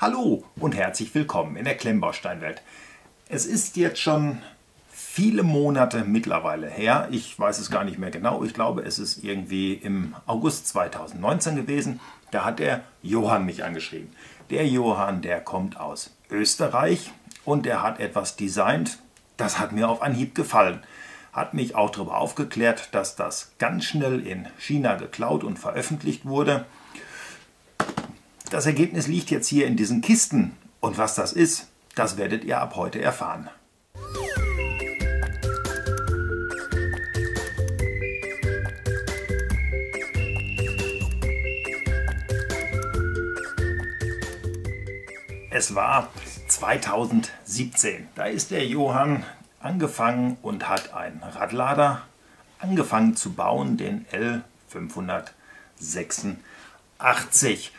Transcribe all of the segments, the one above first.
Hallo und herzlich willkommen in der Klemmbausteinwelt. Es ist jetzt schon viele Monate mittlerweile her, ich weiß es gar nicht mehr genau, ich glaube es ist irgendwie im August 2019 gewesen, da hat der Johann mich angeschrieben. Der Johann, der kommt aus Österreich und der hat etwas designt, das hat mir auf Anhieb gefallen. Hat mich auch darüber aufgeklärt, dass das ganz schnell in China geklaut und veröffentlicht wurde. Das Ergebnis liegt jetzt hier in diesen Kisten und was das ist, das werdet ihr ab heute erfahren. Es war 2017, da ist der Johann angefangen und hat einen Radlader angefangen zu bauen, den L586.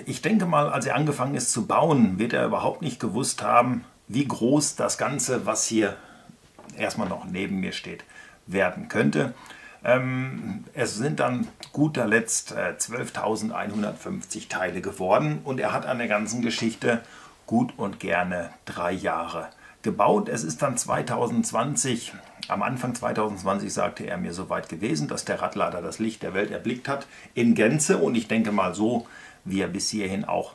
Ich denke mal, als er angefangen ist zu bauen, wird er überhaupt nicht gewusst haben, wie groß das Ganze, was hier erstmal noch neben mir steht, werden könnte. Es sind dann guter Letzt 12.150 Teile geworden und er hat an der ganzen Geschichte gut und gerne 3 Jahre gebaut. Es ist dann 2020, am Anfang 2020 sagte er mir soweit gewesen, dass der Radlader das Licht der Welt erblickt hat in Gänze und ich denke mal so, wie er bis hierhin auch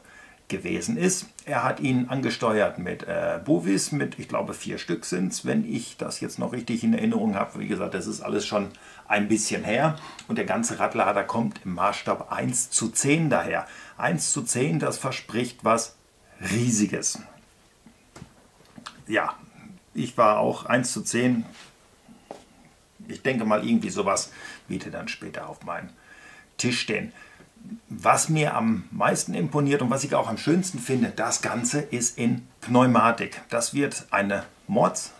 gewesen ist. Er hat ihn angesteuert mit Bovis, mit ich glaube 4 Stück sind es, wenn ich das jetzt noch richtig in Erinnerung habe. Wie gesagt, das ist alles schon ein bisschen her und der ganze Radlader kommt im Maßstab 1:10 daher. 1:10, das verspricht was Riesiges. Ja, ich war auch 1:10. Ich denke mal, irgendwie sowas wird dann später auf meinem Tisch stehen. Was mir am meisten imponiert und was ich auch am schönsten finde, das Ganze ist in Pneumatik. Das wird eine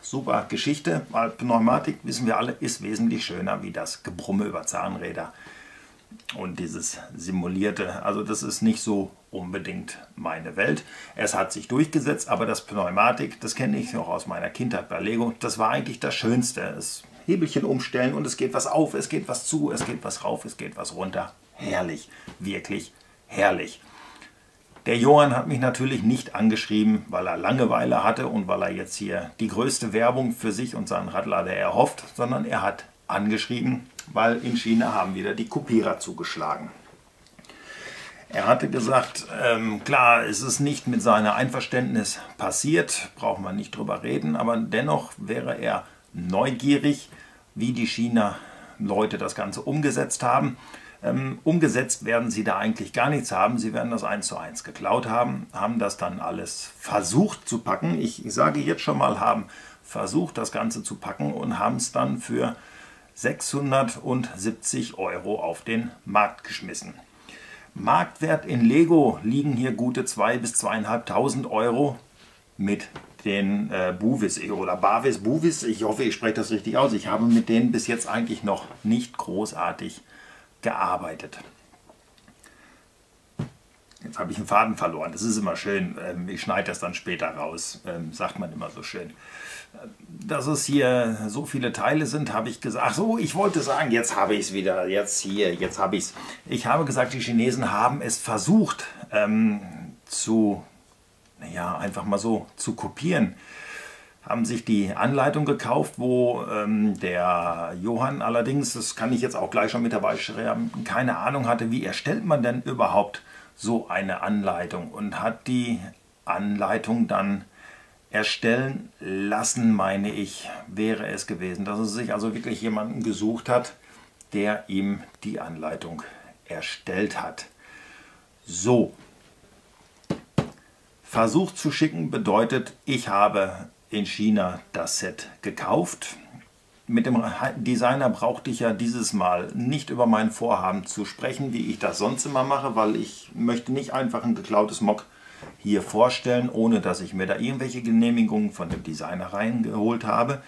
super Geschichte, weil Pneumatik, wissen wir alle, ist wesentlich schöner wie das Gebrumme über Zahnräder. Und dieses simulierte, also das ist nicht so unbedingt meine Welt. Es hat sich durchgesetzt, aber das Pneumatik, das kenne ich noch aus meiner Kindheit bei Lego, das war eigentlich das Schönste. Das Hebelchen umstellen und es geht was auf, es geht was zu, es geht was rauf, es geht was runter. Herrlich, wirklich herrlich. Der Johann hat mich natürlich nicht angeschrieben, weil er Langeweile hatte und weil er jetzt hier die größte Werbung für sich und seinen Radlader erhofft, sondern er hat angeschrieben, weil in China haben wieder die Kopierer zugeschlagen. Er hatte gesagt, klar, es ist nicht mit seinem Einverständnis passiert, braucht man nicht drüber reden, aber dennoch wäre er neugierig, wie die China-Leute das Ganze umgesetzt haben. Umgesetzt werden sie da eigentlich gar nichts haben, sie werden das 1:1 geklaut haben das dann alles versucht zu packen. Ich sage jetzt schon mal, haben versucht das Ganze zu packen und haben es dann für 670 € auf den Markt geschmissen. Marktwert in Lego liegen hier gute 2.000 bis 2.500 € mit den Bovis oder Bovis, ich hoffe, ich spreche das richtig aus. Ich habe mit denen bis jetzt eigentlich noch nicht großartig gearbeitet. Jetzt habe ich einen Faden verloren, das ist immer schön, ich schneide das dann später raus, sagt man immer so schön. Dass es hier so viele Teile sind, habe ich gesagt, ach so, ich wollte sagen, jetzt habe ich es wieder, jetzt habe ich es. Ich habe gesagt, die Chinesen haben es versucht einfach mal so zu kopieren. Haben sich die Anleitung gekauft, wo der Johann allerdings, das kann ich jetzt auch gleich schon mit dabei schreiben, keine Ahnung hatte, wie erstellt man denn überhaupt so eine Anleitung und hat die Anleitung dann erstellen lassen, meine ich, wäre es gewesen, dass er sich also wirklich jemanden gesucht hat, der ihm die Anleitung erstellt hat. So, Versuch zu schicken bedeutet, ich habe in China das Set gekauft. Mit dem Designer brauchte ich ja dieses Mal nicht über mein Vorhaben zu sprechen, wie ich das sonst immer mache, weil ich möchte nicht einfach ein geklautes Mock hier vorstellen, ohne dass ich mir da irgendwelche Genehmigungen von dem Designer reingeholt habe,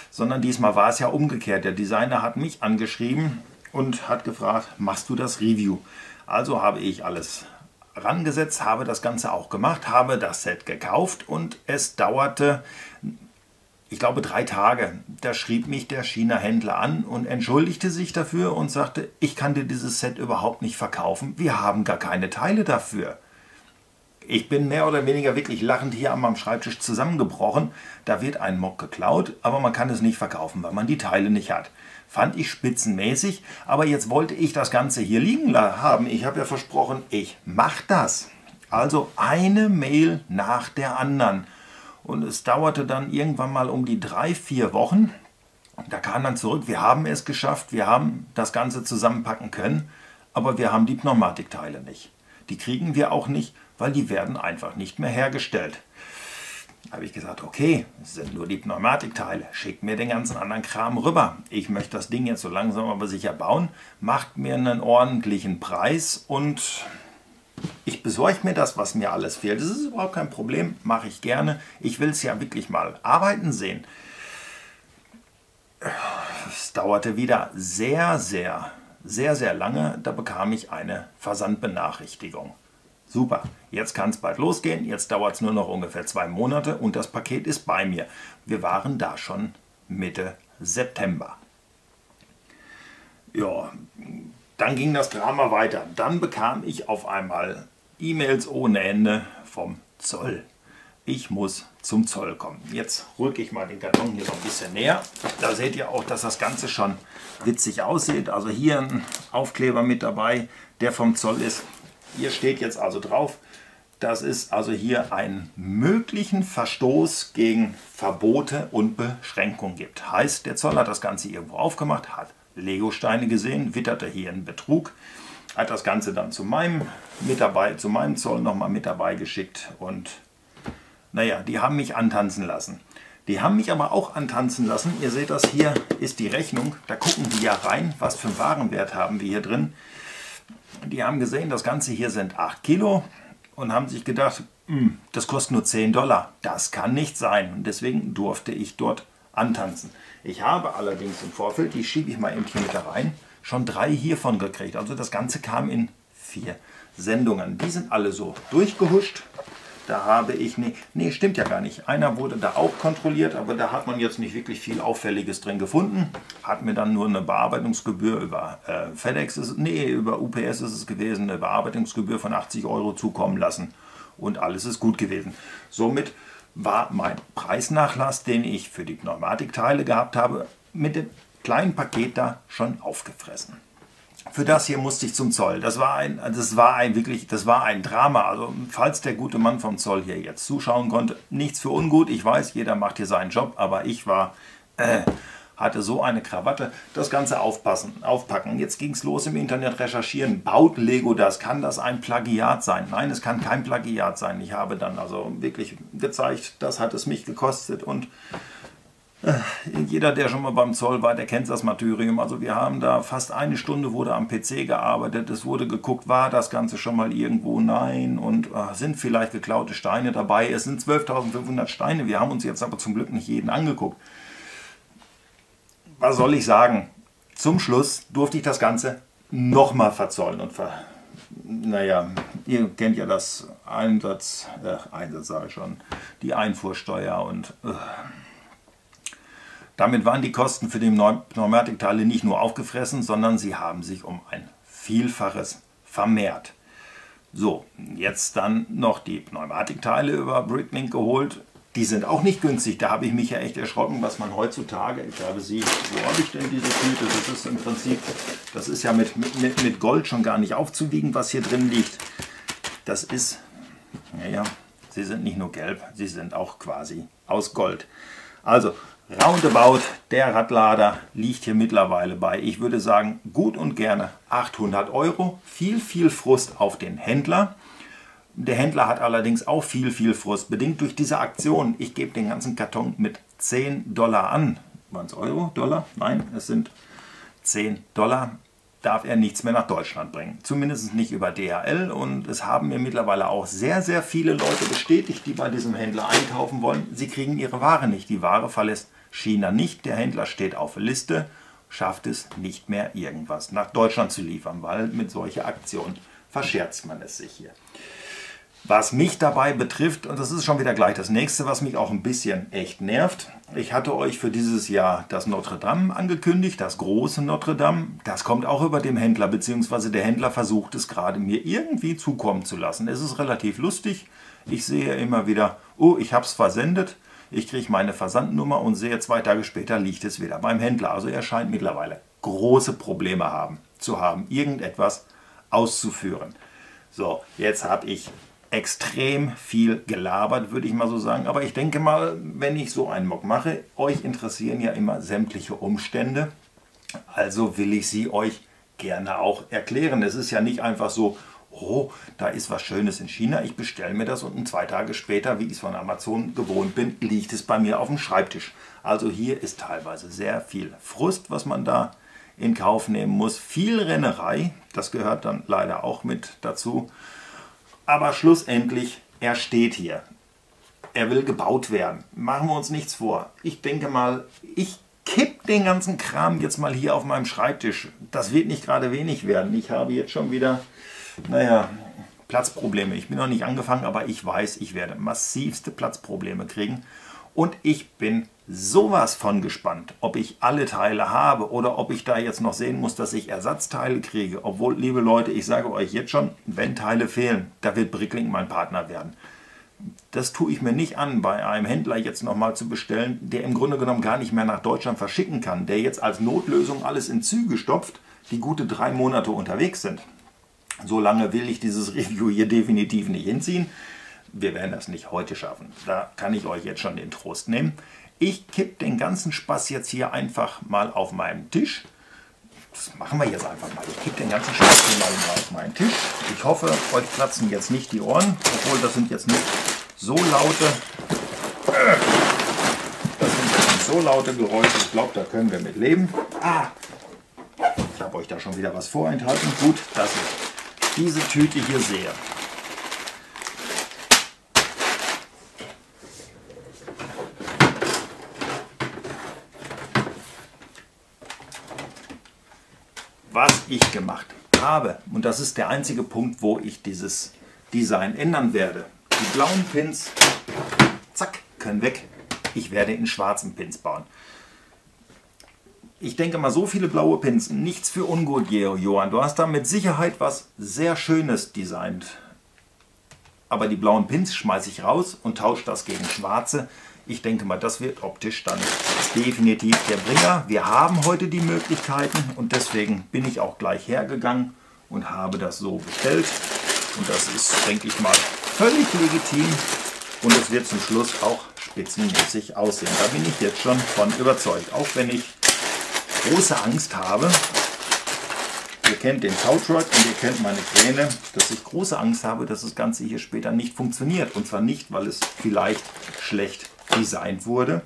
sondern diesmal war es ja umgekehrt. Der Designer hat mich angeschrieben und hat gefragt, machst du das Review? Also habe ich alles rangesetzt, habe das Ganze auch gemacht, habe das Set gekauft und es dauerte, ich glaube 3 Tage. Da schrieb mich der China-Händler an und entschuldigte sich dafür und sagte, ich kann dir dieses Set überhaupt nicht verkaufen, wir haben gar keine Teile dafür. Ich bin mehr oder weniger wirklich lachend hier an meinem Schreibtisch zusammengebrochen. Da wird ein Mock geklaut, aber man kann es nicht verkaufen, weil man die Teile nicht hat. Fand ich spitzenmäßig, aber jetzt wollte ich das Ganze hier liegen haben. Ich habe ja versprochen, ich mache das. Also eine Mail nach der anderen. Und es dauerte dann irgendwann mal um die 3-4 Wochen. Da kam dann zurück, wir haben es geschafft, wir haben das Ganze zusammenpacken können, aber wir haben die Pneumatikteile nicht. Die kriegen wir auch nicht, weil die werden einfach nicht mehr hergestellt. Da habe ich gesagt, okay, es sind nur die Pneumatikteile, schickt mir den ganzen anderen Kram rüber. Ich möchte das Ding jetzt so langsam aber sicher bauen, macht mir einen ordentlichen Preis und ich besorge mir das, was mir alles fehlt. Das ist überhaupt kein Problem, mache ich gerne. Ich will es ja wirklich mal arbeiten sehen. Es dauerte wieder sehr lange, da bekam ich eine Versandbenachrichtigung. Super, jetzt kann es bald losgehen, jetzt dauert es nur noch ungefähr 2 Monate und das Paket ist bei mir. Wir waren da schon Mitte September. Ja, dann ging das Drama weiter. Dann bekam ich auf einmal E-Mails ohne Ende vom Zoll. Ich muss zum Zoll kommen. Jetzt rücke ich mal den Karton hier so ein bisschen näher. Da seht ihr auch, dass das Ganze schon witzig aussieht. Also hier ein Aufkleber mit dabei, der vom Zoll ist. Hier steht jetzt also drauf, dass es also hier einen möglichen Verstoß gegen Verbote und Beschränkungen gibt. Heißt, der Zoll hat das Ganze irgendwo aufgemacht, hat Lego-Steine gesehen, witterte hier einen Betrug, hat das Ganze dann zu meinem Zoll nochmal mit dabei geschickt und naja, die haben mich antanzen lassen. Die haben mich aber auch antanzen lassen. Ihr seht das, hier ist die Rechnung. Da gucken die ja rein, was für einen Warenwert haben wir hier drin. Die haben gesehen, das Ganze hier sind 8 Kilo und haben sich gedacht, das kostet nur $10. Das kann nicht sein. Und deswegen durfte ich dort antanzen. Ich habe allerdings im Vorfeld, die schiebe ich mal eben hier mit da rein, schon 3 hiervon gekriegt. Also das Ganze kam in 4 Sendungen. Die sind alle so durchgehuscht. Da habe ich, nee, stimmt ja gar nicht. Einer wurde da auch kontrolliert, aber da hat man jetzt nicht wirklich viel Auffälliges drin gefunden. Hat mir dann nur eine Bearbeitungsgebühr über FedEx, über UPS ist es gewesen, eine Bearbeitungsgebühr von 80 € zukommen lassen. Und alles ist gut gewesen. Somit war mein Preisnachlass, den ich für die Pneumatikteile gehabt habe, mit dem kleinen Paket da schon aufgefressen. Für das hier musste ich zum Zoll. Das war ein Drama. Also falls der gute Mann vom Zoll hier jetzt zuschauen konnte, nichts für ungut. Ich weiß, jeder macht hier seinen Job, aber ich hatte so eine Krawatte. Das Ganze aufpacken. Jetzt ging es los im Internet recherchieren. Baut Lego das? Kann das ein Plagiat sein? Nein, es kann kein Plagiat sein. Ich habe dann also wirklich gezeigt, das hat es mich gekostet und jeder, der schon mal beim Zoll war, der kennt das Martyrium. Also wir haben da fast 1 Stunde wurde am PC gearbeitet. Es wurde geguckt, war das Ganze schon mal irgendwo? Nein. Und sind vielleicht geklaute Steine dabei? Es sind 12.500 Steine. Wir haben uns jetzt aber zum Glück nicht jeden angeguckt. Was soll ich sagen? Zum Schluss durfte ich das Ganze nochmal verzollen. Und naja, ihr kennt ja das Einsatz sage ich schon, die Einfuhrsteuer und damit waren die Kosten für die Pneumatikteile nicht nur aufgefressen, sondern sie haben sich um ein Vielfaches vermehrt. So, jetzt dann noch die Pneumatikteile über Bricklink geholt. Die sind auch nicht günstig. Da habe ich mich ja echt erschrocken, was man heutzutage, ich habe sie, wo habe ich denn diese Tüte? Das ist im Prinzip, das ist ja mit Gold schon gar nicht aufzuwiegen, was hier drin liegt. Das ist, naja, sie sind nicht nur gelb, sie sind auch quasi aus Gold. Also, roundabout, der Radlader liegt hier mittlerweile bei, ich würde sagen, gut und gerne 800 €. Viel Frust auf den Händler. Der Händler hat allerdings auch viel Frust, bedingt durch diese Aktion. Ich gebe den ganzen Karton mit $10 an. Waren es Euro? Dollar? Nein, es sind $10. Darf er nichts mehr nach Deutschland bringen. Zumindest nicht über DHL. Und es haben mir mittlerweile auch sehr viele Leute bestätigt, die bei diesem Händler einkaufen wollen. Sie kriegen ihre Ware nicht. Die Ware verlässt China nicht. Der Händler steht auf der Liste, schafft es nicht mehr, irgendwas nach Deutschland zu liefern, weil mit solcher Aktion verscherzt man es sich hier. Was mich dabei betrifft, und das ist schon wieder gleich das nächste, was mich auch ein bisschen echt nervt. Ich hatte euch für dieses Jahr das Notre Dame angekündigt, das große Notre Dame. Das kommt auch über dem Händler, beziehungsweise der Händler versucht es gerade mir irgendwie zukommen zu lassen. Es ist relativ lustig. Ich sehe immer wieder, oh, ich habe es versendet. Ich kriege meine Versandnummer und sehe 2 Tage später liegt es wieder beim Händler. Also er scheint mittlerweile große Probleme zu haben, irgendetwas auszuführen. So, jetzt habe ich extrem viel gelabert, würde ich mal so sagen. Aber ich denke mal, wenn ich so einen Mock mache, euch interessieren ja immer sämtliche Umstände. Also will ich sie euch gerne auch erklären. Es ist ja nicht einfach so, oh, da ist was Schönes in China, ich bestelle mir das und 2 Tage später, wie ich es von Amazon gewohnt bin, liegt es bei mir auf dem Schreibtisch. Also hier ist teilweise sehr viel Frust, was man da in Kauf nehmen muss. Viel Rennerei, das gehört dann leider auch mit dazu. Aber schlussendlich, er steht hier. Er will gebaut werden. Machen wir uns nichts vor. Ich denke mal, ich kipp den ganzen Kram jetzt mal hier auf meinem Schreibtisch. Das wird nicht gerade wenig werden. Ich habe jetzt schon wieder, naja, Platzprobleme. Ich bin noch nicht angefangen, aber ich weiß, ich werde massivste Platzprobleme kriegen. Und ich bin sowas von gespannt, ob ich alle Teile habe oder ob ich da jetzt noch sehen muss, dass ich Ersatzteile kriege. Obwohl, liebe Leute, ich sage euch jetzt schon, wenn Teile fehlen, da wird Bricklink mein Partner werden. Das tue ich mir nicht an, bei einem Händler jetzt nochmal zu bestellen, der im Grunde genommen gar nicht mehr nach Deutschland verschicken kann, der jetzt als Notlösung alles in Züge stopft, die gute 3 Monate unterwegs sind. So lange will ich dieses Review hier definitiv nicht hinziehen. Wir werden das nicht heute schaffen. Da kann ich euch jetzt schon den Trost nehmen. Ich kipp den ganzen Spaß jetzt hier einfach mal auf meinen Tisch. Das machen wir jetzt einfach mal. Ich kipp den ganzen Spaß hier mal auf meinen Tisch. Ich hoffe, euch platzen jetzt nicht die Ohren, obwohl das sind jetzt nicht so laute, Geräusche. Ich glaube, da können wir mit leben. Ich habe euch da schon wieder was vorenthalten. Gut, dass ich diese Tüte hier sehe. Was ich gemacht habe, und das ist der einzige Punkt, wo ich dieses Design ändern werde. Die blauen Pins, zack, können weg. Ich werde in schwarzen Pins bauen. Ich denke mal, so viele blaue Pins, nichts für ungut, Johann. Du hast da mit Sicherheit was sehr Schönes designt. Aber die blauen Pins schmeiße ich raus und tausche das gegen schwarze. Ich denke mal, das wird optisch dann definitiv der Bringer. Wir haben heute die Möglichkeiten und deswegen bin ich auch gleich hergegangen und habe das so bestellt. Und das ist, denke ich mal, völlig legitim und es wird zum Schluss auch spitzenmäßig aussehen. Da bin ich jetzt schon von überzeugt. Auch wenn ich große Angst habe, ihr kennt den Tow-Truck und ihr kennt meine Kräne, dass ich große Angst habe, dass das Ganze hier später nicht funktioniert. Und zwar nicht, weil es vielleicht schlecht designt wurde,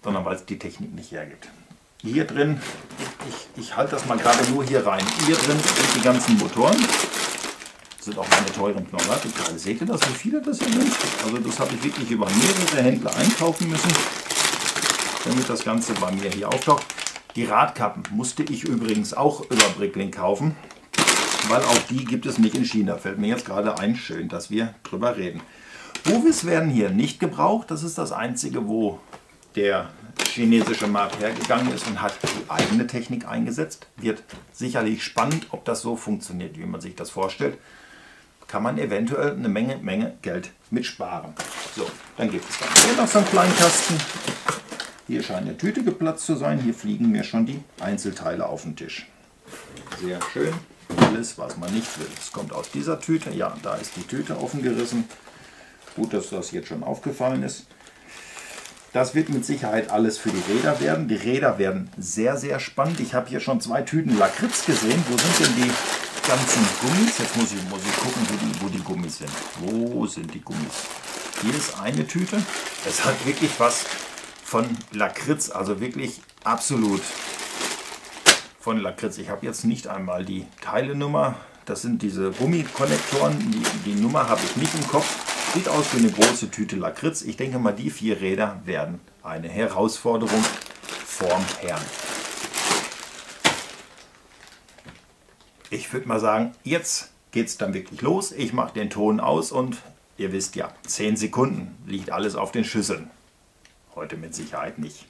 sondern weil es die Technik nicht hergibt. Hier drin, ich halte das mal gerade nur hier rein, hier drin sind die ganzen Motoren. Das sind auch meine teuren Pneumatikteile. Seht ihr das, wie viele das hier sind? Also das habe ich wirklich über mehrere Händler einkaufen müssen, damit das Ganze bei mir hier auftaucht. Die Radkappen musste ich übrigens auch über Bricklink kaufen, weil auch die gibt es nicht in China. Fällt mir jetzt gerade ein, schön, dass wir drüber reden. Bovis werden hier nicht gebraucht. Das ist das Einzige, wo der chinesische Markt hergegangen ist und hat die eigene Technik eingesetzt. Wird sicherlich spannend, ob das so funktioniert, wie man sich das vorstellt. Kann man eventuell eine Menge Geld mit sparen. So, dann gibt es dann hier noch so einen kleinen Kasten. Hier scheint eine Tüte geplatzt zu sein. Hier fliegen mir schon die Einzelteile auf den Tisch. Sehr schön. Alles, was man nicht will. Es kommt aus dieser Tüte. Ja, da ist die Tüte offen gerissen. Gut, dass das jetzt schon aufgefallen ist. Das wird mit Sicherheit alles für die Räder werden. Die Räder werden sehr, sehr spannend. Ich habe hier schon 2 Tüten Lakritz gesehen. Wo sind denn die ganzen Gummis? Jetzt muss ich gucken, wo die Gummis sind. Wo sind die Gummis? Hier ist eine Tüte. Es hat wirklich was von Lakritz, also wirklich absolut von Lakritz. Ich habe jetzt nicht einmal die Teilenummer. Das sind diese Gummikonnektoren. Die Nummer habe ich nicht im Kopf. Sieht aus wie eine große Tüte Lakritz. Ich denke mal, die 4 Räder werden eine Herausforderung vorm Herrn. Ich würde mal sagen, jetzt geht es dann wirklich los. Ich mache den Ton aus und ihr wisst ja, 10 Sekunden liegt alles auf den Schüsseln. Heute mit Sicherheit nicht.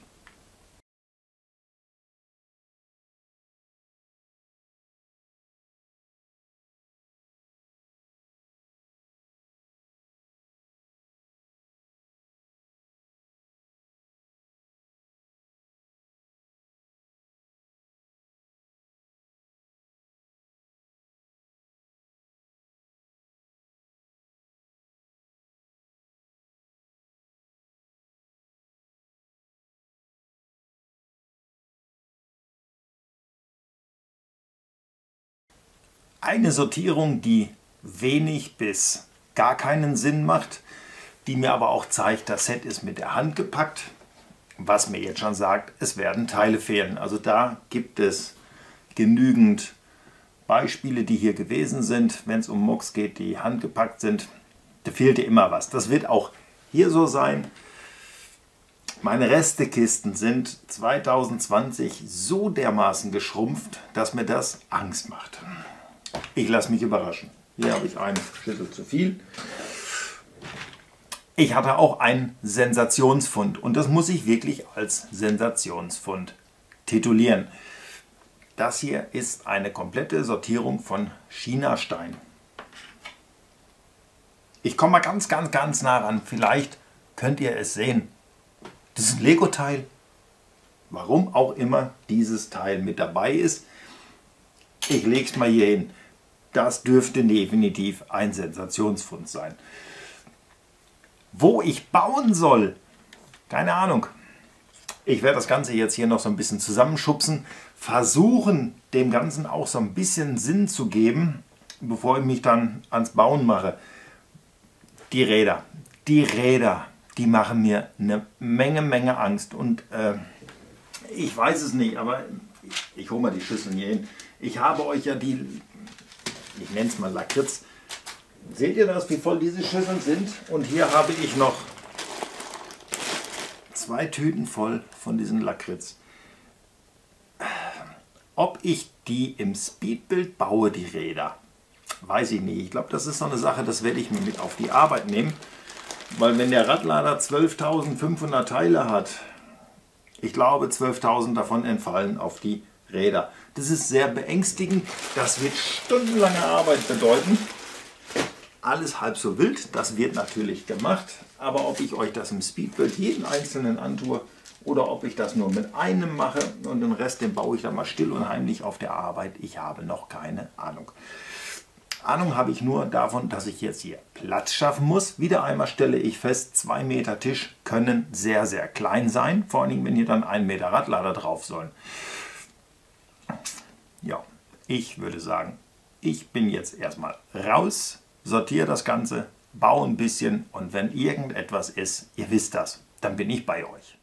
Eine Sortierung, die wenig bis gar keinen Sinn macht, die mir aber auch zeigt, das Set ist mit der Hand gepackt, was mir jetzt schon sagt, es werden Teile fehlen. Also da gibt es genügend Beispiele, die hier gewesen sind, wenn es um Mucks geht, die handgepackt sind. Da fehlte immer was. Das wird auch hier so sein. Meine Restekisten sind 2020 so dermaßen geschrumpft, dass mir das Angst macht. Ich lasse mich überraschen. Hier habe ich einen Schüssel zu viel. Ich hatte auch einen Sensationsfund und das muss ich wirklich als Sensationsfund titulieren. Das hier ist eine komplette Sortierung von Chinastein. Ich komme mal ganz nah ran. Vielleicht könnt ihr es sehen. Das ist ein Lego-Teil. Warum auch immer dieses Teil mit dabei ist. Ich lege es mal hier hin. Das dürfte definitiv ein Sensationsfund sein. Wo ich bauen soll, keine Ahnung. Ich werde das Ganze jetzt hier noch so ein bisschen zusammenschubsen, versuchen dem Ganzen auch so ein bisschen Sinn zu geben, bevor ich mich dann ans Bauen mache. Die Räder, die machen mir eine Menge Angst und ich weiß es nicht, aber ich hole mal die Schüsseln hier hin. Ich habe euch ja die, ich nenne es mal Lakritz. Seht ihr das, wie voll diese Schüsseln sind? Und hier habe ich noch 2 Tüten voll von diesen Lakritz. Ob ich die im Speedbild baue, die Räder, weiß ich nicht. Ich glaube, das ist so eine Sache, das werde ich mir mit auf die Arbeit nehmen. Weil wenn der Radlader 12.500 Teile hat, ich glaube 12.000 davon entfallen auf die Räder. Das ist sehr beängstigend. Das wird stundenlange Arbeit bedeuten. Alles halb so wild, das wird natürlich gemacht. Aber ob ich euch das im Speedbild jeden einzelnen antue oder ob ich das nur mit einem mache und den Rest, den baue ich dann mal still und heimlich auf der Arbeit, ich habe noch keine Ahnung. Ahnung habe ich nur davon, dass ich jetzt hier Platz schaffen muss. Wieder einmal stelle ich fest, 2 Meter Tisch können sehr klein sein. Vor allem, wenn hier dann 1 Meter Radlader drauf sollen. Ja, ich würde sagen, ich bin jetzt erstmal raus, sortiere das Ganze, baue ein bisschen und wenn irgendetwas ist, ihr wisst das, dann bin ich bei euch.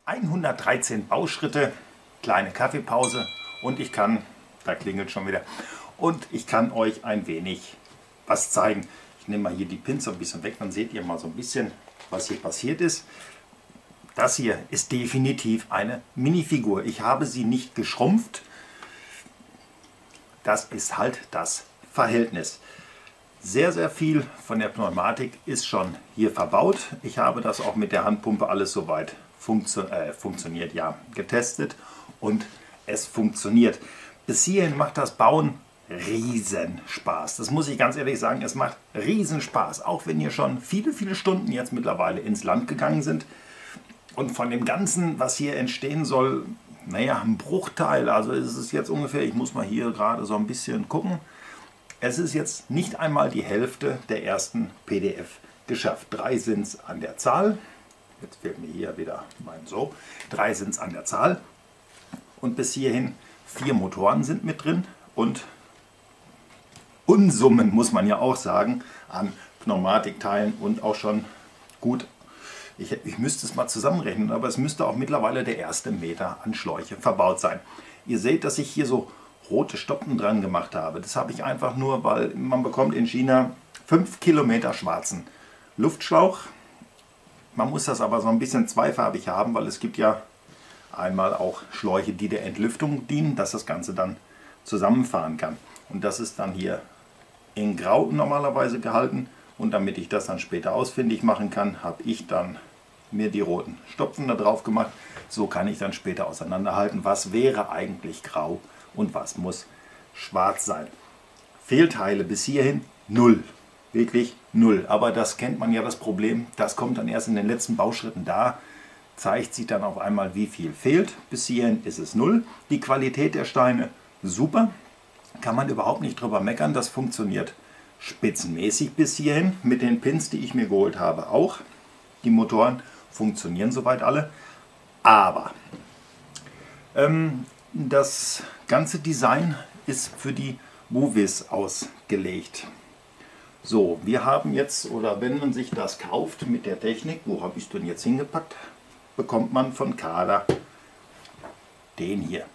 113 Bauschritte, kleine Kaffeepause und ich kann, da klingelt schon wieder, und ich kann euch ein wenig was zeigen. Ich nehme mal hier die Pins ein bisschen weg, dann seht ihr mal so ein bisschen, was hier passiert ist. Das hier ist definitiv eine Minifigur. Ich habe sie nicht geschrumpft. Das ist halt das Verhältnis. Sehr, sehr viel von der Pneumatik ist schon hier verbaut. Ich habe das auch mit der Handpumpe alles soweit funktioniert, ja, getestet und es funktioniert. Bis hierhin macht das Bauen riesen Spaß. Das muss ich ganz ehrlich sagen, es macht riesen Spaß. Auch wenn hier schon viele, viele Stunden jetzt mittlerweile ins Land gegangen sind. Und von dem Ganzen, was hier entstehen soll, naja, ein Bruchteil. Also ist es jetzt ungefähr, ich muss mal hier gerade so ein bisschen gucken. Es ist jetzt nicht einmal die Hälfte der ersten PDF geschafft. 3 sind es an der Zahl. Jetzt fehlt mir hier wieder mein So. 3 sind es an der Zahl. Und bis hierhin 4 Motoren sind mit drin. Und Unsummen, muss man ja auch sagen, an Pneumatikteilen und auch schon gut, ich müsste es mal zusammenrechnen, aber es müsste auch mittlerweile der erste Meter an Schläuche verbaut sein. Ihr seht, dass ich hier so rote Stoppen dran gemacht habe. Das habe ich einfach nur, weil man bekommt in China 5 Kilometer schwarzen Luftschlauch. Man muss das aber so ein bisschen zweifarbig haben, weil es gibt ja einmal auch Schläuche, die der Entlüftung dienen, dass das Ganze dann zusammenfahren kann. Und das ist dann hier in Grau normalerweise gehalten. Und damit ich das dann später ausfindig machen kann, habe ich dann mir die roten Stopfen da drauf gemacht. So kann ich dann später auseinanderhalten, was wäre eigentlich grau und was muss schwarz sein. Fehlteile bis hierhin 0. Wirklich 0. Aber das kennt man ja, das Problem. Das kommt dann erst in den letzten Bauschritten. Da zeigt sich dann auf einmal, wie viel fehlt. Bis hierhin ist es 0. Die Qualität der Steine super. Kann man überhaupt nicht drüber meckern. Das funktioniert spitzenmäßig bis hierhin. Mit den Pins, die ich mir geholt habe, auch. Die Motoren funktionieren soweit alle. Aber das ganze Design ist für die Buvis ausgelegt. So, wir haben jetzt, oder wenn man sich das kauft mit der Technik, wo habe ich es denn jetzt hingepackt, bekommt man von Kada den hier.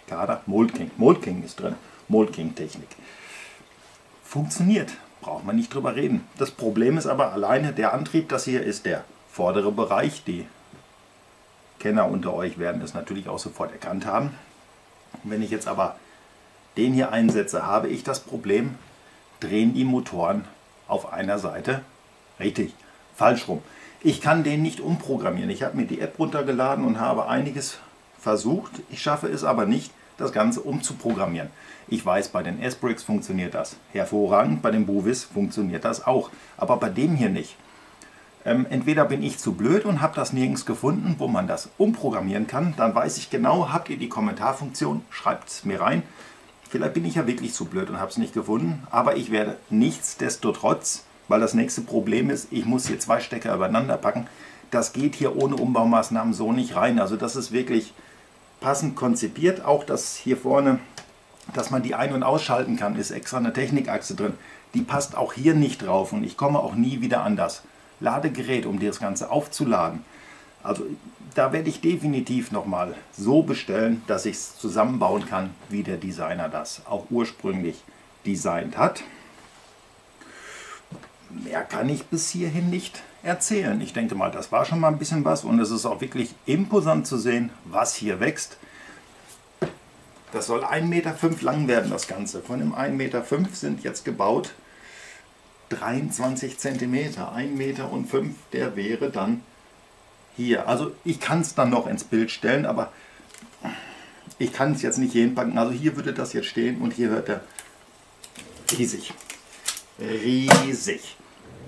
Kada Mold King. Mold King ist drin. Mold King Technik. Funktioniert. Braucht man nicht drüber reden. Das Problem ist aber alleine der Antrieb. Das hier ist der vordere Bereich. Die Kenner unter euch werden es natürlich auch sofort erkannt haben. Wenn ich jetzt aber den hier einsetze, habe ich das Problem, drehen die Motoren auf einer Seite richtig, falsch rum. Ich kann den nicht umprogrammieren. Ich habe mir die App runtergeladen und habe einiges versucht. Ich schaffe es aber nicht, das Ganze umzuprogrammieren. Ich weiß, bei den S-Bricks funktioniert das hervorragend, bei den Buvis funktioniert das auch, aber bei dem hier nicht. Entweder bin ich zu blöd und habe das nirgends gefunden, wo man das umprogrammieren kann. Dann weiß ich genau, habt ihr die Kommentarfunktion, schreibt es mir rein. Vielleicht bin ich ja wirklich zu blöd und habe es nicht gefunden, aber ich werde nichtsdestotrotz, weil das nächste Problem ist, ich muss hier 2 Stecker übereinander packen. Das geht hier ohne Umbaumaßnahmen so nicht rein. Also das ist wirklich passend konzipiert. Auch das hier vorne, dass man die ein- und ausschalten kann, ist extra eine Technikachse drin. Die passt auch hier nicht drauf und ich komme auch nie wieder an das Ladegerät, um das Ganze aufzuladen. Also da werde ich definitiv nochmal so bestellen, dass ich es zusammenbauen kann, wie der Designer das auch ursprünglich designt hat. Mehr kann ich bis hierhin nicht erzählen. Ich denke mal, das war schon mal ein bisschen was und es ist auch wirklich imposant zu sehen, was hier wächst. Das soll 1,5 Meter lang werden, das Ganze. Von dem 1,5 Meter sind jetzt gebaut 23 cm. 1,5 Meter, der wäre dann hier. Also ich kann es dann noch ins Bild stellen, aber ich kann es jetzt nicht hier hinpacken. Also hier würde das jetzt stehen und hier hört er riesig. Riesig.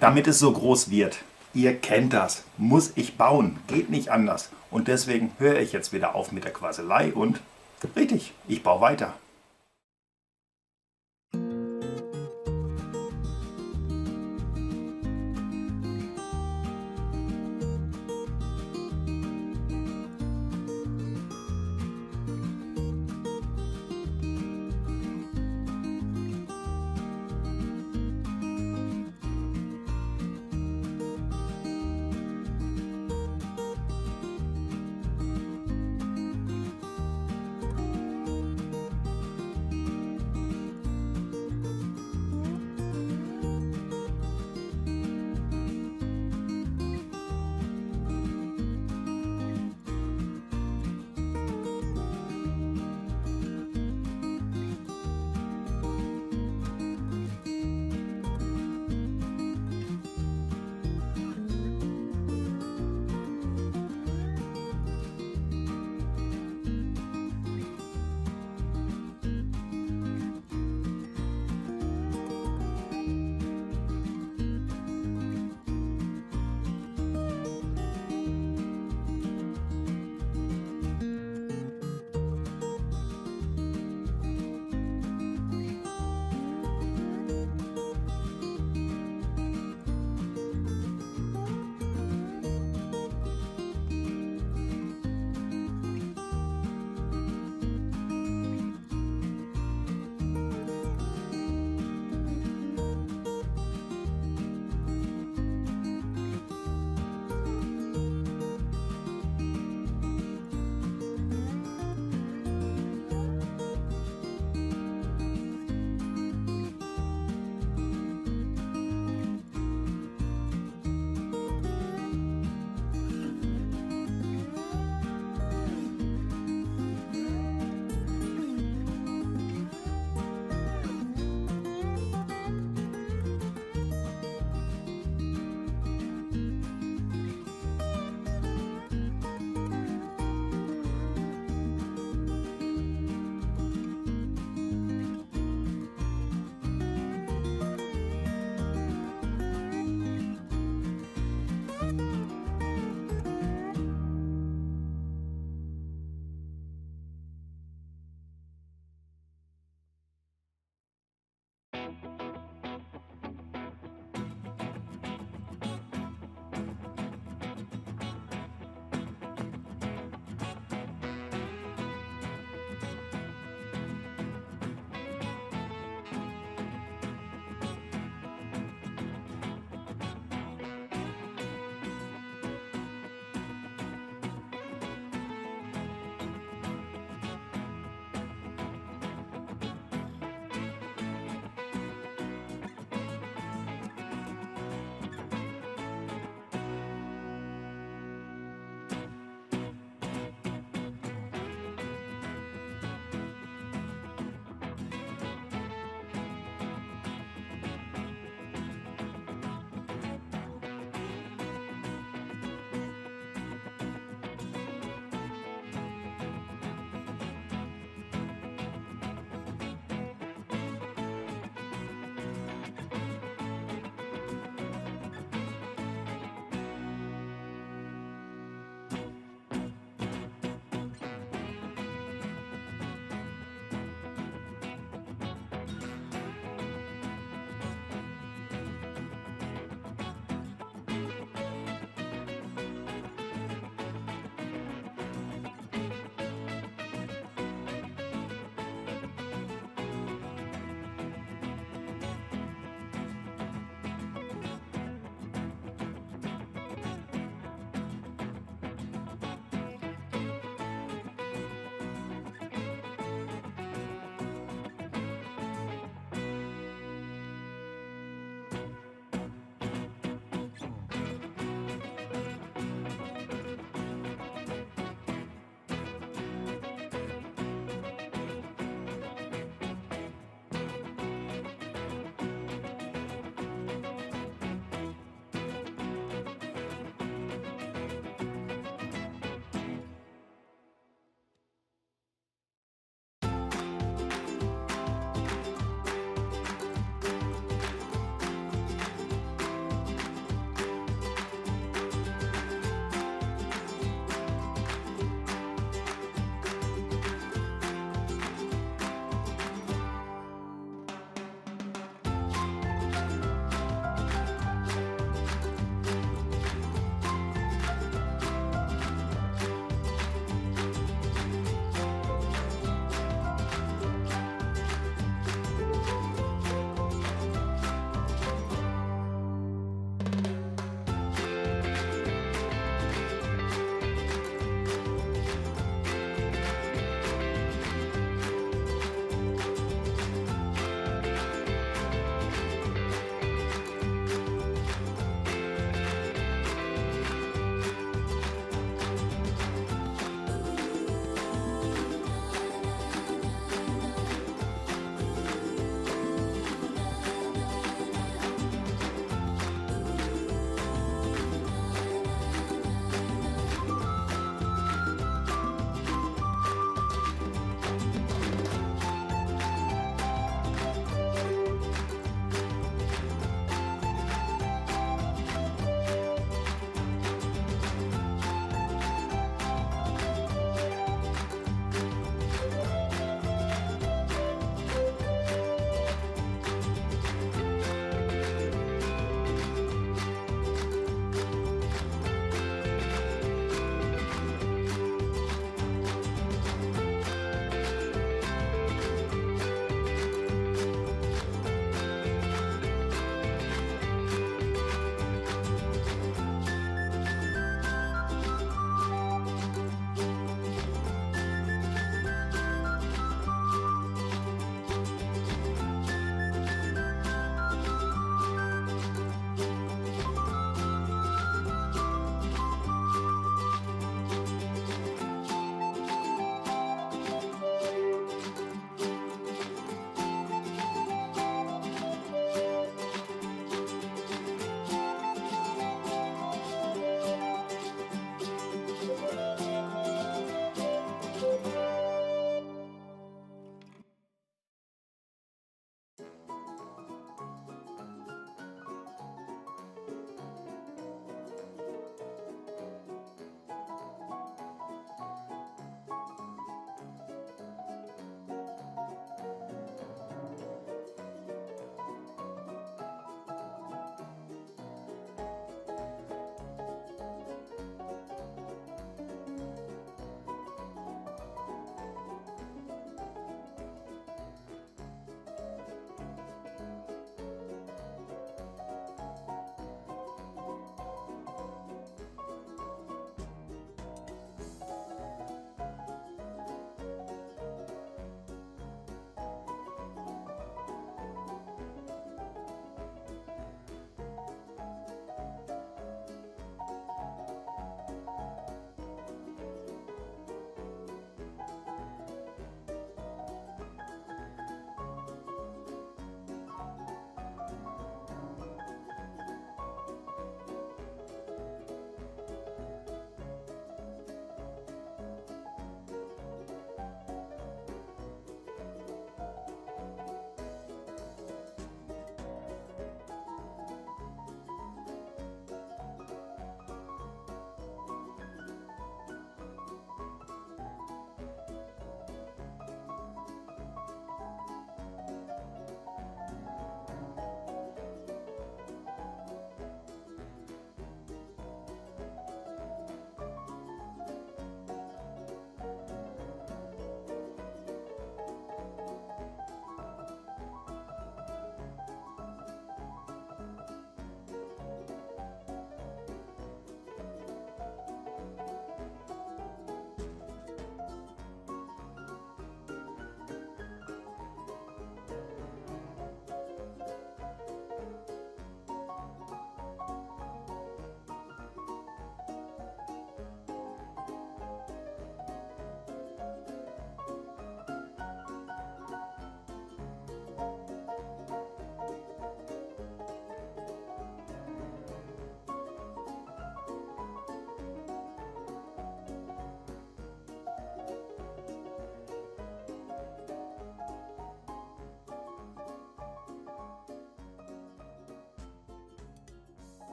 Damit es so groß wird. Ihr kennt das. Muss ich bauen. Geht nicht anders. Und deswegen höre ich jetzt wieder auf mit der Quasselei und richtig, ich baue weiter.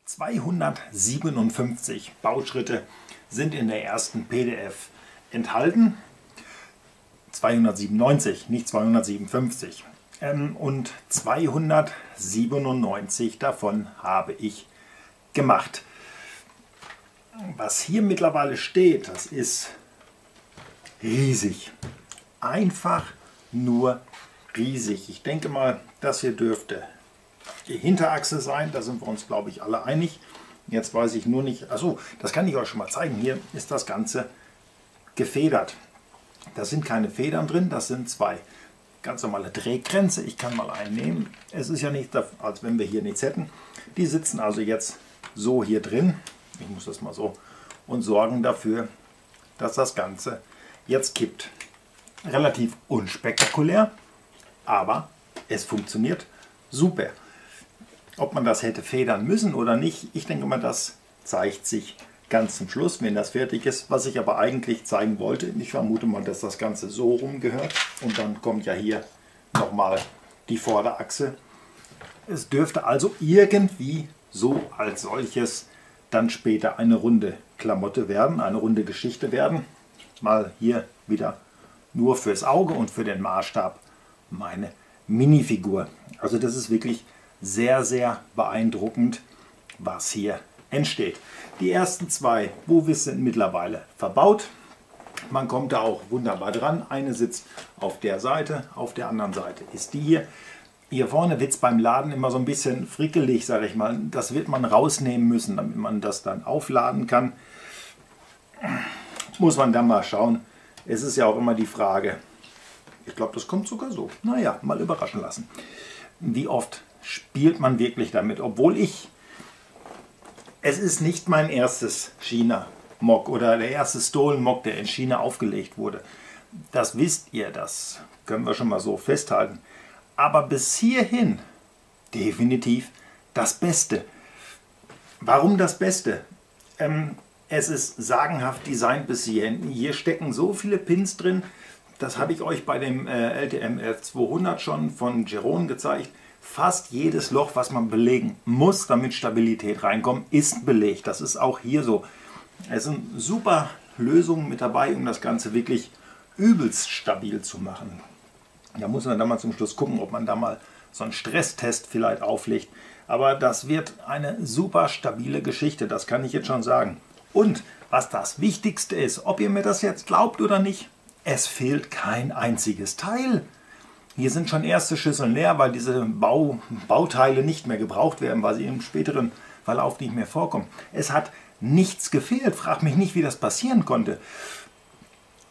257 Bauschritte sind in der ersten PDF enthalten. 297, nicht 257. Und 297 davon habe ich gemacht. Was hier mittlerweile steht, das ist riesig. Einfach nur riesig. Ich denke mal, das hier dürfte die Hinterachse sein. Da sind wir uns, glaube ich, alle einig. Jetzt weiß ich nur nicht, achso, das kann ich euch schon mal zeigen. Hier ist das Ganze gefedert. Da sind keine Federn drin, das sind zwei ganz normale Drehkränze. Ich kann mal einen nehmen. Es ist ja nicht, als wenn wir hier nichts hätten. Die sitzen also jetzt so hier drin. Ich muss das mal so und sorgen dafür, dass das Ganze jetzt kippt. Relativ unspektakulär, aber es funktioniert super. Ob man das hätte federn müssen oder nicht, ich denke mal, das zeigt sich ganz zum Schluss, wenn das fertig ist. Was ich aber eigentlich zeigen wollte, ich vermute mal, dass das Ganze so rum gehört. Und dann kommt ja hier nochmal die Vorderachse. Es dürfte also irgendwie so als solches dann später eine runde Klamotte werden, eine runde Geschichte werden. Mal hier wieder nur fürs Auge und für den Maßstab meine Minifigur. Also das ist wirklich sehr, sehr beeindruckend, was hier entsteht. Die ersten zwei Bovis sind mittlerweile verbaut. Man kommt da auch wunderbar dran. Eine sitzt auf der Seite, auf der anderen Seite ist die hier. Hier vorne wird es beim Laden immer so ein bisschen frickelig, sage ich mal. Das wird man rausnehmen müssen, damit man das dann aufladen kann. Muss man dann mal schauen. Es ist ja auch immer die Frage, ich glaube, das kommt sogar so. Naja, mal überraschen lassen. Wie oft spielt man wirklich damit? Obwohl es ist nicht mein erstes China-Mock oder der erste Stolen-Mock, der in China aufgelegt wurde. Das wisst ihr, das können wir schon mal so festhalten. Aber bis hierhin definitiv das Beste. Warum das Beste? Es ist sagenhaft designt bis hierhin. Hier stecken so viele Pins drin. Das habe ich euch bei dem LTM 200 schon von Geron gezeigt. Fast jedes Loch, was man belegen muss, damit Stabilität reinkommt, ist belegt. Das ist auch hier so. Es sind super Lösungen mit dabei, um das Ganze wirklich übelst stabil zu machen. Da muss man dann mal zum Schluss gucken, ob man da mal so einen Stresstest vielleicht auflegt. Aber das wird eine super stabile Geschichte, das kann ich jetzt schon sagen. Und was das Wichtigste ist, ob ihr mir das jetzt glaubt oder nicht, es fehlt kein einziges Teil. Hier sind schon erste Schüsseln leer, weil diese Bauteile nicht mehr gebraucht werden, weil sie im späteren Verlauf nicht mehr vorkommen. Es hat nichts gefehlt. Frag mich nicht, wie das passieren konnte.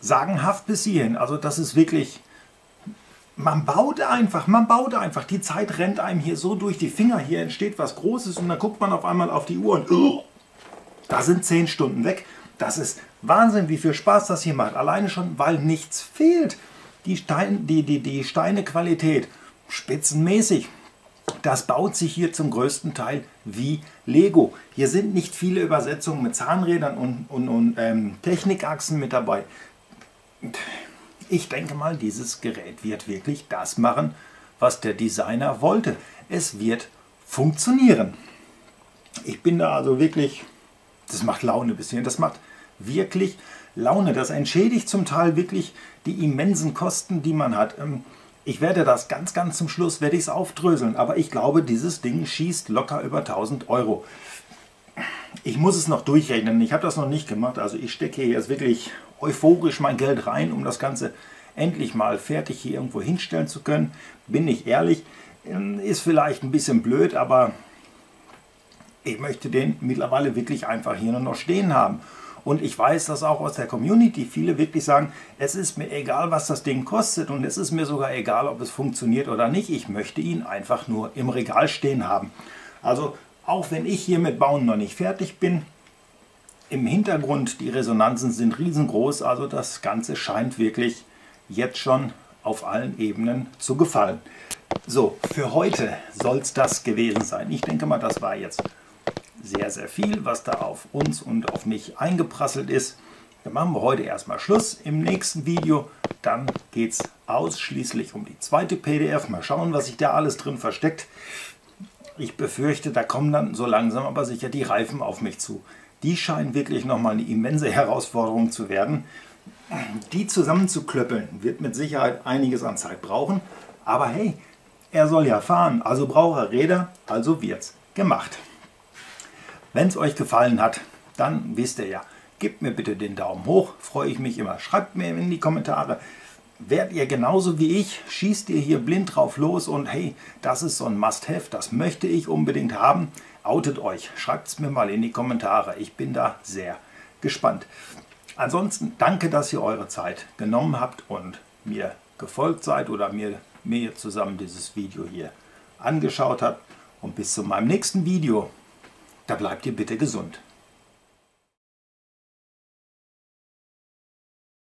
Sagenhaft bis hierhin. Also das ist wirklich... Man baut einfach. Die Zeit rennt einem hier so durch die Finger. Hier entsteht was Großes und dann guckt man auf einmal auf die Uhr und da sind 10 Stunden weg. Das ist Wahnsinn, wie viel Spaß das hier macht. Alleine schon, weil nichts fehlt. Die Steinequalität, spitzenmäßig. Das baut sich hier zum größten Teil wie Lego. Hier sind nicht viele Übersetzungen mit Zahnrädern und Technikachsen mit dabei. Ich denke mal, dieses Gerät wird wirklich das machen, was der Designer wollte. Es wird funktionieren. Ich bin da also wirklich, das macht Laune bis hierhin, das macht wirklich Laune. Das entschädigt zum Teil wirklich die immensen Kosten, die man hat. Ich werde das ganz zum Schluss, werde ich es aufdröseln, aber ich glaube, dieses Ding schießt locker über 1000 Euro. Ich muss es noch durchrechnen, ich habe das noch nicht gemacht, also ich stecke hier jetzt wirklich euphorisch mein Geld rein, um das Ganze endlich mal fertig hier irgendwo hinstellen zu können. Bin ich ehrlich, ist vielleicht ein bisschen blöd, aber ich möchte den mittlerweile wirklich einfach hier nur noch stehen haben. Und ich weiß, dass auch aus der Community viele wirklich sagen, es ist mir egal, was das Ding kostet und es ist mir sogar egal, ob es funktioniert oder nicht. Ich möchte ihn einfach nur im Regal stehen haben. Also auch wenn ich hier mit Bauen noch nicht fertig bin, im Hintergrund, die Resonanzen sind riesengroß, also das Ganze scheint wirklich jetzt schon auf allen Ebenen zu gefallen. So, für heute soll es das gewesen sein. Ich denke mal, das war jetzt sehr viel, was da auf uns und auf mich eingeprasselt ist. Dann machen wir heute erstmal Schluss. Im nächsten Video, dann geht es ausschließlich um die zweite PDF. Mal schauen, was sich da alles drin versteckt. Ich befürchte, da kommen dann so langsam aber sicher die Reifen auf mich zu. Die scheinen wirklich nochmal eine immense Herausforderung zu werden. Die zusammenzuklöppeln wird mit Sicherheit einiges an Zeit brauchen. Aber hey, er soll ja fahren, also braucht er Räder, also wird's gemacht. Wenn es euch gefallen hat, dann wisst ihr ja, gebt mir bitte den Daumen hoch, freue ich mich immer. Schreibt mir in die Kommentare, werdet ihr genauso wie ich, schießt ihr hier blind drauf los und hey, das ist so ein Must-Have, das möchte ich unbedingt haben. Outet euch, schreibt es mir mal in die Kommentare, ich bin da sehr gespannt. Ansonsten danke, dass ihr eure Zeit genommen habt und mir gefolgt seid oder mir zusammen dieses Video hier angeschaut habt. Und bis zu meinem nächsten Video, da bleibt ihr bitte gesund.